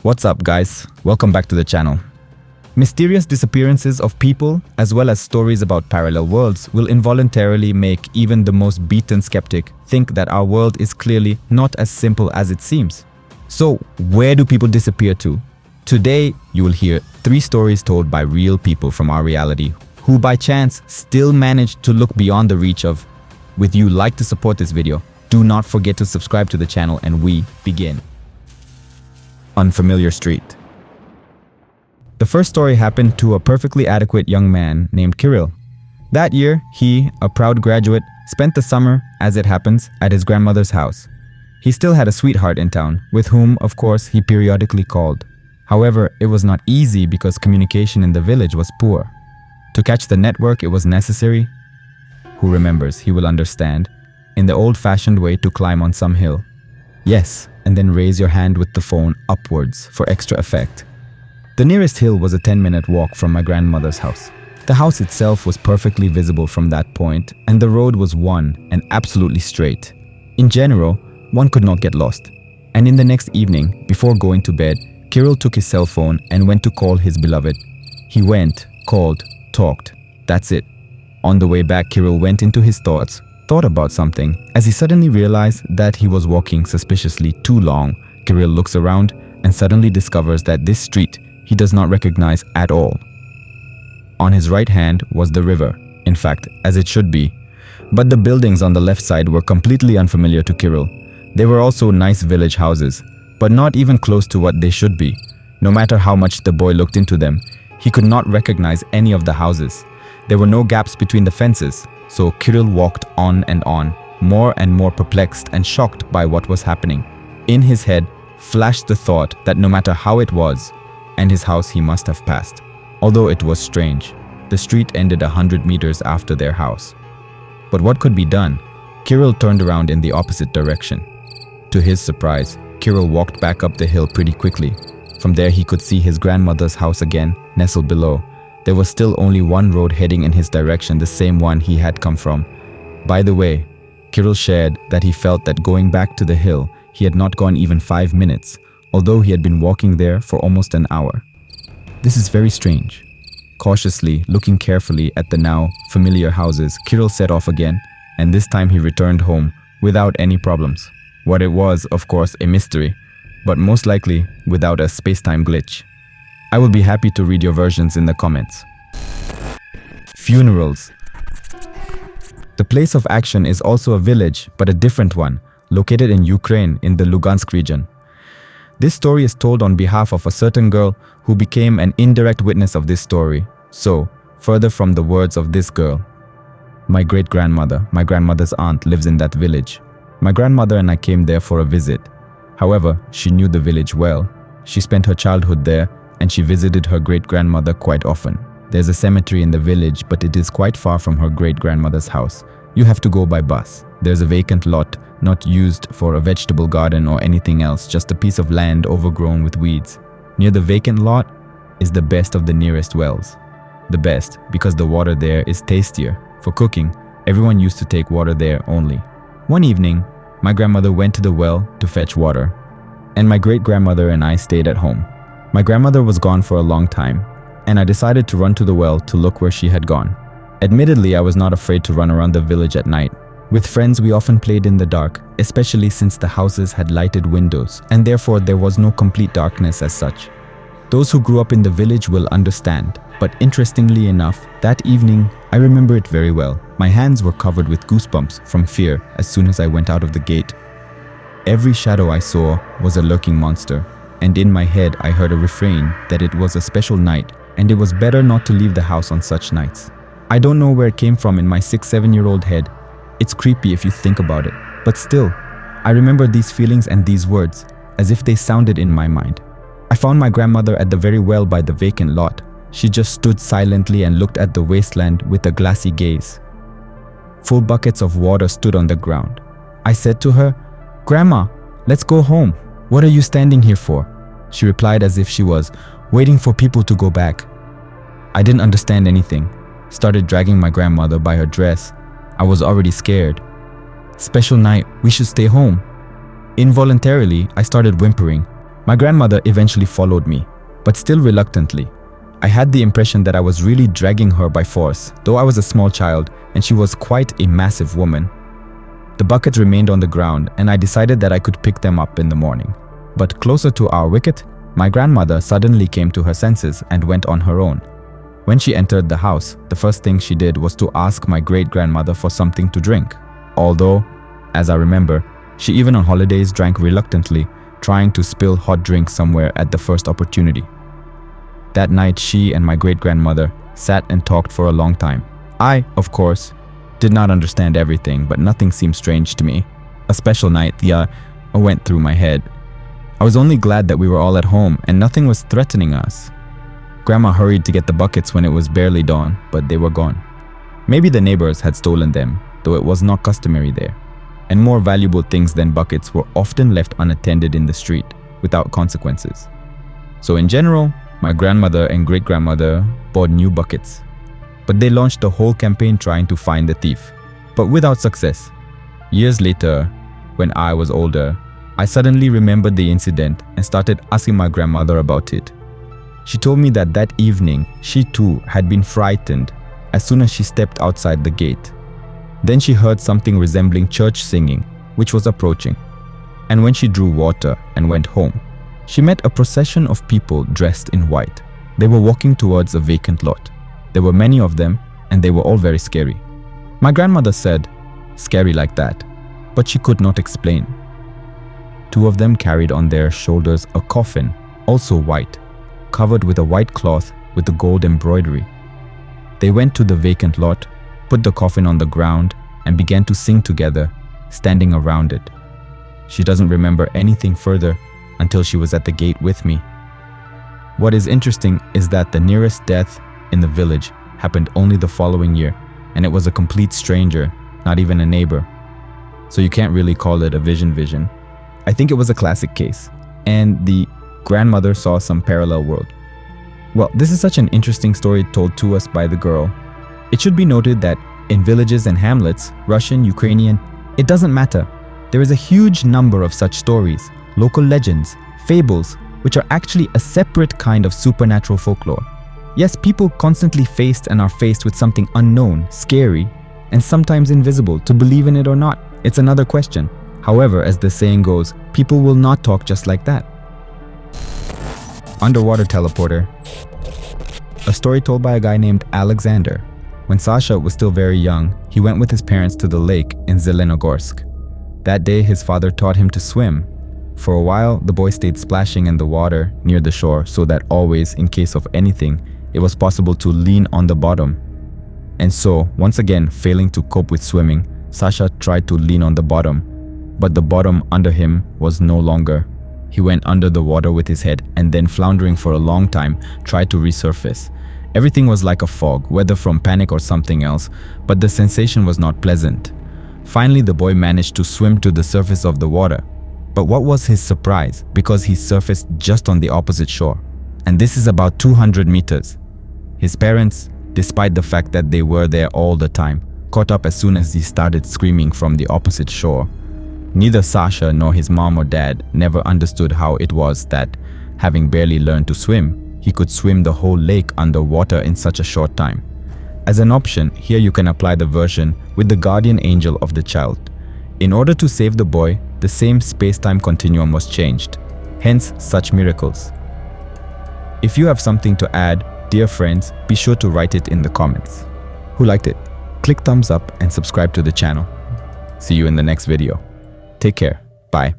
What's up, guys? Welcome back to the channel. Mysterious disappearances of people, as well as stories about parallel worlds, will involuntarily make even the most beaten skeptic think that our world is clearly not as simple as it seems. So, where do people disappear to? Today, you will hear 3 stories told by real people from our reality who by chance still managed to look beyond the reach of. With you like to support this video, do not forget to subscribe to the channel and we begin. Unfamiliar street. The first story happened to a perfectly adequate young man named Kirill. That year, he, a proud graduate, spent the summer, as it happens, at his grandmother's house. He still had a sweetheart in town, with whom, of course, he periodically called. However, it was not easy because communication in the village was poor. To catch the network, it was necessary, who remembers, he will understand, in the old-fashioned way to climb on some hill. Yes, and then raise your hand with the phone upwards for extra effect. The nearest hill was a 10-minute walk from my grandmother's house. The house itself was perfectly visible from that point, and the road was one and absolutely straight. In general, one could not get lost. And in the next evening, before going to bed, Kirill took his cell phone and went to call his beloved. He went, called, talked. That's it. On the way back, Kirill went into his thoughts, thought about something, as he suddenly realized that he was walking suspiciously too long. Kirill looks around and suddenly discovers that this street he does not recognize at all. On his right hand was the river, in fact, as it should be. But the buildings on the left side were completely unfamiliar to Kirill. They were also nice village houses, but not even close to what they should be. No matter how much the boy looked into them, he could not recognize any of the houses. There were no gaps between the fences, so Kirill walked on and on, more and more perplexed and shocked by what was happening. In his head flashed the thought that no matter how it was, and his house he must have passed. Although it was strange, the street ended 100 meters after their house. But what could be done? Kirill turned around in the opposite direction. To his surprise, Kirill walked back up the hill pretty quickly. From there he could see his grandmother's house again, nestled below. There was still only one road heading in his direction, the same one he had come from. By the way, Kirill shared that he felt that going back to the hill, he had not gone even 5 minutes, although he had been walking there for almost an hour. This is very strange. Cautiously, looking carefully at the now familiar houses, Kirill set off again, and this time he returned home without any problems. What it was, of course, a mystery, but most likely without a space-time glitch. I will be happy to read your versions in the comments. Funerals. The place of action is also a village, but a different one, located in Ukraine in the Lugansk region. This story is told on behalf of a certain girl who became an indirect witness of this story. So, further from the words of this girl, my great-grandmother, my grandmother's aunt, lives in that village. My grandmother and I came there for a visit. However, she knew the village well. She spent her childhood there, and she visited her great-grandmother quite often. There's a cemetery in the village, but it is quite far from her great-grandmother's house. You have to go by bus. There's a vacant lot, not used for a vegetable garden or anything else, just a piece of land overgrown with weeds. Near the vacant lot is the best of the nearest wells. The best, because the water there is tastier. For cooking, everyone used to take water there only. One evening, my grandmother went to the well to fetch water, and my great-grandmother and I stayed at home. My grandmother was gone for a long time, and I decided to run to the well to look where she had gone. Admittedly, I was not afraid to run around the village at night. With friends, we often played in the dark, especially since the houses had lighted windows, and therefore there was no complete darkness as such. Those who grew up in the village will understand, but interestingly enough, that evening, I remember it very well. My hands were covered with goosebumps from fear as soon as I went out of the gate. Every shadow I saw was a lurking monster, and in my head I heard a refrain that it was a special night and it was better not to leave the house on such nights. I don't know where it came from in my 6-7-year-old head. It's creepy if you think about it, but still, I remember these feelings and these words as if they sounded in my mind. I found my grandmother at the very well by the vacant lot. She just stood silently and looked at the wasteland with a glassy gaze. Full buckets of water stood on the ground. I said to her, "Grandma, let's go home. What are you standing here for?" She replied as if she was waiting for people to go back. I didn't understand anything. Started dragging my grandmother by her dress. I was already scared. "Special night, we should stay home." Involuntarily, I started whimpering. My grandmother eventually followed me, but still reluctantly. I had the impression that I was really dragging her by force, though I was a small child and she was quite a massive woman. The buckets remained on the ground and I decided that I could pick them up in the morning. But closer to our wicket, my grandmother suddenly came to her senses and went on her own. When she entered the house, the first thing she did was to ask my great-grandmother for something to drink. Although, as I remember, she even on holidays drank reluctantly, trying to spill hot drinks somewhere at the first opportunity. That night, she and my great-grandmother sat and talked for a long time. I, of course, did not understand everything, but nothing seemed strange to me. A special night, went through my head. I was only glad that we were all at home and nothing was threatening us. Grandma hurried to get the buckets when it was barely dawn, but they were gone. Maybe the neighbors had stolen them, though it was not customary there. And more valuable things than buckets were often left unattended in the street, without consequences. So in general, my grandmother and great-grandmother bought new buckets. But they launched a whole campaign trying to find the thief, but without success. Years later, when I was older, I suddenly remembered the incident and started asking my grandmother about it. She told me that that evening, she too had been frightened as soon as she stepped outside the gate. Then she heard something resembling church singing, which was approaching. And when she drew water and went home, she met a procession of people dressed in white. They were walking towards a vacant lot. There were many of them, and they were all very scary. My grandmother said, "Scary like that," but she could not explain. Two of them carried on their shoulders a coffin, also white, covered with a white cloth with a gold embroidery. They went to the vacant lot, put the coffin on the ground, and began to sing together, standing around it. She doesn't remember anything further until she was at the gate with me. What is interesting is that the nearest death in the village happened only the following year, and it was a complete stranger, not even a neighbor. So you can't really call it a vision. I think it was a classic case, and the grandmother saw some parallel world. Well, this is such an interesting story told to us by the girl. It should be noted that in villages and hamlets, Russian, Ukrainian, it doesn't matter. There is a huge number of such stories, local legends, fables, which are actually a separate kind of supernatural folklore. Yes, people constantly faced and are faced with something unknown, scary, and sometimes invisible. To believe in it or not, it's another question. However, as the saying goes, people will not talk just like that. Underwater teleporter. A story told by a guy named Alexander. When Sasha was still very young, he went with his parents to the lake in Zelenogorsk. That day, his father taught him to swim. For a while, the boy stayed splashing in the water near the shore so that always, in case of anything, it was possible to lean on the bottom. And so, once again, failing to cope with swimming, Sasha tried to lean on the bottom, but the bottom under him was no longer. He went under the water with his head and then, floundering for a long time, tried to resurface. Everything was like a fog, whether from panic or something else, but the sensation was not pleasant. Finally, the boy managed to swim to the surface of the water. But what was his surprise, because he surfaced just on the opposite shore. And this is about 200 meters. His parents, despite the fact that they were there all the time, caught up as soon as he started screaming from the opposite shore. Neither Sasha nor his mom or dad never understood how it was that, having barely learned to swim, he could swim the whole lake underwater in such a short time. As an option, here you can apply the version with the guardian angel of the child. In order to save the boy, the same space-time continuum was changed. Hence, such miracles. If you have something to add, dear friends, be sure to write it in the comments. Who liked it? Click thumbs up and subscribe to the channel. See you in the next video. Take care. Bye.